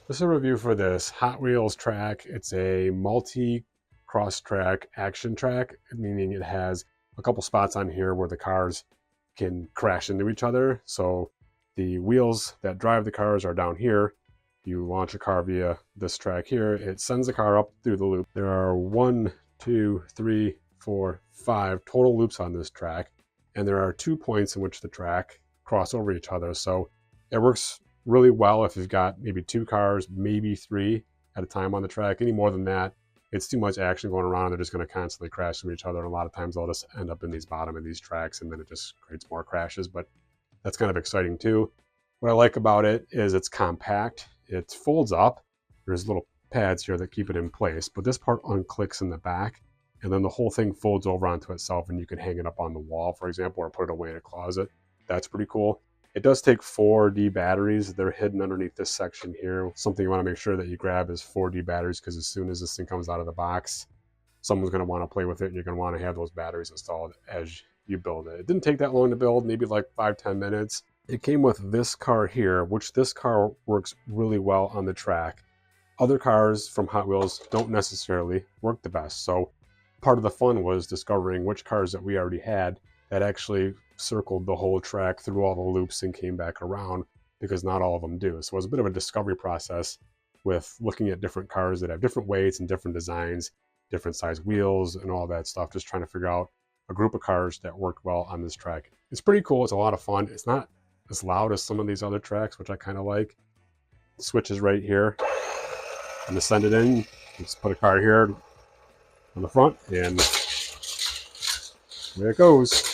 This is a review for this Hot Wheels track. It's a multi-cross track action track, meaning it has a couple spots on here where the cars can crash into each other. So the wheels that drive the cars are down here. You launch a car via this track here. It sends the car up through the loop. There are 1, 2, 3, 4, 5 total loops on this track. And there are 2 points in which the track cross over each other. So it works really well if you've got maybe 2 cars, maybe 3 at a time on the track. Any more than that, it's too much action going around. They're just going to constantly crash into each other. And a lot of times they'll just end up in these bottom of these tracks, and then it just creates more crashes. But that's kind of exciting too. What I like about it is it's compact. It folds up. There's little pads here that keep it in place, but this part unclicks in the back, and then the whole thing folds over onto itself, and you can hang it up on the wall, for example, or put it away in a closet. That's pretty cool. It does take 4D batteries. They're hidden underneath this section here. Something you want to make sure that you grab is 4D batteries, because as soon as this thing comes out of the box, someone's going to want to play with it, and you're going to want to have those batteries installed as you build it. It didn't take that long to build, maybe like 5-10 minutes. It came with this car here, which this car works really well on the track. Other cars from Hot Wheels don't necessarily work the best. So part of the fun was discovering which cars that we already had that actually circled the whole track through all the loops and came back around, because not all of them do. So it was a bit of a discovery process with looking at different cars that have different weights and different designs, different size wheels and all that stuff, just trying to figure out a group of cars that work well on this track. It's pretty cool. It's a lot of fun. It's not as loud as some of these other tracks, which I kind of like. The switch is right here. And to send it in, just put a car here on the front, and there it goes.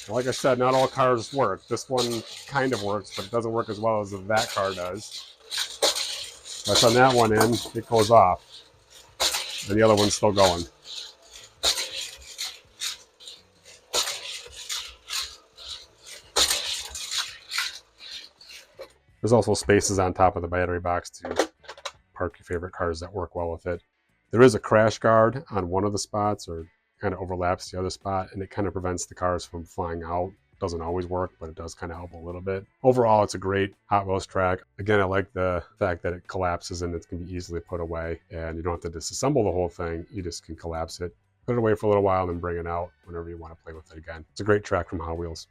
Like I said, not all cars work. This one kind of works, but it doesn't work as well as that car does. If I turn that one in, it goes off, and the other one's still going. There's also spaces on top of the battery box to park your favorite cars that work well with it. There is a crash guard on one of the spots, or kind of overlaps the other spot, and it kind of prevents the cars from flying out. Doesn't always work, but it does kind of help a little bit. Overall, it's a great Hot Wheels track. Again, I like the fact that it collapses and it can be easily put away, and you don't have to disassemble the whole thing. You just can collapse it, put it away for a little while, and then bring it out whenever you want to play with it again. It's a great track from Hot Wheels.